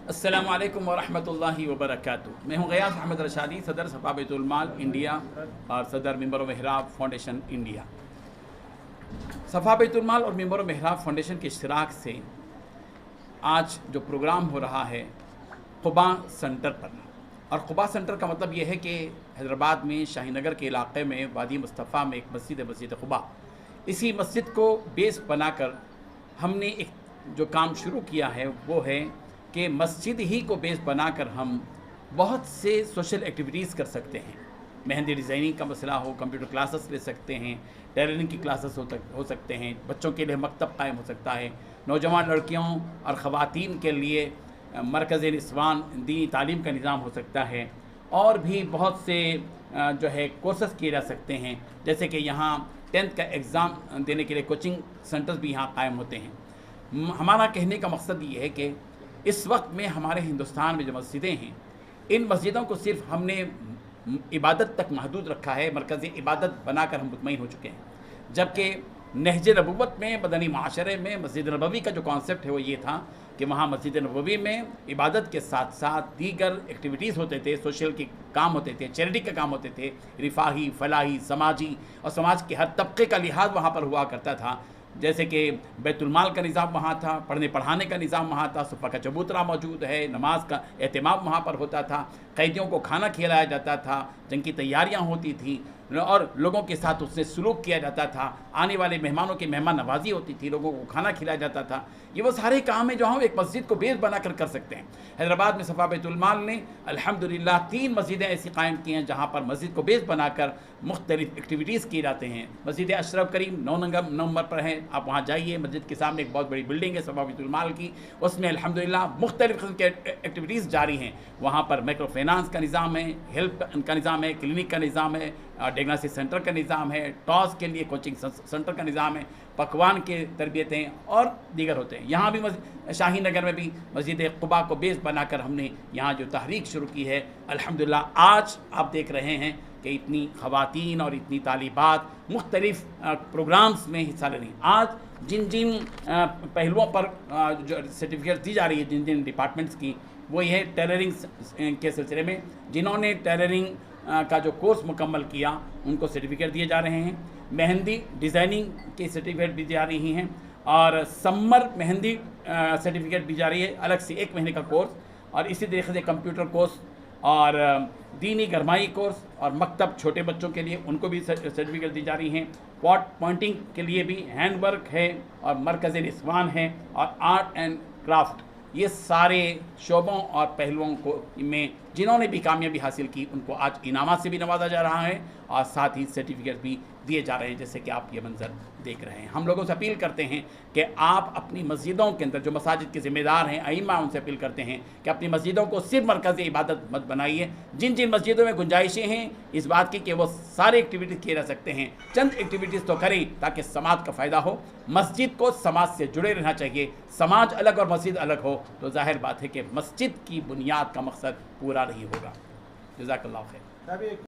अस्सलाम वालेकुम वरहमतुल्लाहि वबरकातुहू। मैं हूँ गयास अहमद रशादी, सदर सफ़ा बैतुल माल इंडिया और सदर मिंबर मेहराब फाउंडेशन इंडिया। सफ़ा बैतुल माल और मिंबर मेहराब फाउंडेशन के इश्तिराक से आज जो प्रोग्राम हो रहा है क़ुबा सेंटर पर, और क़ुबा सेंटर का मतलब ये है कि हैदराबाद में शाही नगर के इलाक़े में वादी मुस्तफ़ा में एक मस्जिद क़ुबा, इसी मस्जिद को बेस बनाकर हमने एक जो काम शुरू किया है वो है कि मस्जिद ही को बेस बनाकर हम बहुत से सोशल एक्टिविटीज़ कर सकते हैं। मेहंदी डिज़ाइनिंग का मसला हो, कंप्यूटर क्लासेस ले सकते हैं, टेलरिंग की क्लासेस हो सकते हैं, बच्चों के लिए मकतब कायम हो सकता है, नौजवान लड़कियों और ख़वातीन के लिए मरकज़ निस्वान दीनी तालीम का निज़ाम हो सकता है, और भी बहुत से जो है कोर्सेस किए जा सकते हैं। जैसे कि यहाँ 10th का एग्ज़ाम देने के लिए कोचिंग सेंटर्स भी यहाँ कायम होते हैं। हमारा कहने का मकसद ये है कि इस वक्त में हमारे हिंदुस्तान में जो मस्जिदें हैं, इन मस्जिदों को सिर्फ हमने इबादत तक महदूद रखा है, मरकज़ इबादत बनाकर हम मुतमईन हो चुके हैं। जबकि नहज नबुव्वत में, मदनी माशरे में मस्जिद नबवी का जो कॉन्सेप्ट है वो ये था कि वहाँ मस्जिद नबवी में इबादत के साथ साथ दीगर एक्टिविटीज़ होते थे, सोशल के काम होते थे, चैरिटी के काम होते थे, रिफाही, फलाही, समाजी, और समाज के हर तबके का लिहाज वहाँ पर हुआ करता था। जैसे कि बैतुल माल का निज़ाम वहाँ था, पढ़ने पढ़ाने का निज़ाम वहाँ था, सुफ़ा का चबूतरा मौजूद है, नमाज का एहतमाम वहाँ पर होता था, कैदियों को खाना खिलाया जाता था, जंग की तैयारियाँ होती थी और लोगों के साथ उससे सलूक किया जाता था, आने वाले मेहमानों की मेहमान नवाजी होती थी, लोगों को खाना खिलाया जाता था। ये वो सारे काम हैं जो हम एक मस्जिद को बेस बनाकर कर सकते हैं। हैदराबाद में सफ़ा बैतुल माल ने अल्हम्दुलिल्लाह 3 मस्जिदें ऐसी कायम की हैं जहाँ पर मस्जिद को बेस बनाकर मुख्तलिफ एक्टिविटीज़ की जाते हैं। मस्जिद अशरफ करीम 9 नंबर पर है, आप वहाँ जाइए, मस्जिद के सामने एक बहुत बड़ी बिल्डिंग है सफ़ा बैतुल माल की, उसमें अल्हम्दुलिल्लाह मुख्तलिफ किस्म के एक्टिविटीज़ जारी हैं। वहाँ पर माइक्रो फाइनेंस का निज़ाम है, हेल्प का निज़ाम है, क्लिनिक का निज़ाम है, डायग्नोस्टिक सेंटर का निज़ाम है, टॉस के लिए कोचिंग सेंटर का निज़ाम है, पकवान के तरबियतें और दीगर होते हैं। यहाँ भी शाही नगर में भी मस्जिद क़ुबा को बेस बनाकर हमने यहाँ जो तहरीक शुरू की है, अल्हम्दुलिल्लाह आज आप देख रहे हैं कि इतनी ख़वातीन और इतनी तालिबात मुख्तलिफ़ प्रोग्राम्स में हिस्सा ले रही हैं। आज जिन जिन पहलुओं पर जो सर्टिफिकेट दी जा रही है जिन जिन डिपार्टमेंट्स की, वो ये है टेलरिंग के सिलसिले में जिन्होंने टेलरिंग का जो कोर्स मुकम्मल किया उनको सर्टिफिकेट दिए जा रहे हैं, मेहंदी डिज़ाइनिंग की सर्टिफिकेट भी जा रही हैं, और समर मेहंदी सर्टिफिकेट भी जा रही है, अलग से 1 महीने का कोर्स, और इसी तरीके से कंप्यूटर कोर्स और दीनी गरमाई कोर्स और मकतब छोटे बच्चों के लिए उनको भी सर्टिफिकेट दी जा रही हैं। पॉट पॉइंटिंग के लिए भी हैंड वर्क है और मरकज़ निस्वान है और आर्ट एंड क्राफ्ट, ये सारे शोबों और पहलुओं को में जिन्होंने भी कामयाबी हासिल की उनको आज इनामात से भी नवाजा जा रहा है और साथ ही सर्टिफिकेट भी दिए जा रहे हैं, जैसे कि आप ये मंजर देख रहे हैं। हम लोगों से अपील करते हैं कि आप अपनी मस्जिदों के अंदर, जो मसाजिद के ज़िम्मेदार हैं अइम्मा, उनसे अपील करते हैं कि अपनी मस्जिदों को सिर्फ मरकज़ इबादत मत बनाइए। जिन जिन मस्जिदों में गुंजाइशें हैं इस बात की कि वो सारे एक्टिविटीज़ किए जा सकते हैं, चंद एक्टिविटीज़ तो करें ताकि समाज का फ़ायदा हो। मस्जिद को समाज से जुड़े रहना चाहिए। समाज अलग और मस्जिद अलग हो तो जाहिर बात है कि मस्जिद की बुनियाद का मकसद पूरा नहीं होगा। जज़ाकल्लाह खैर।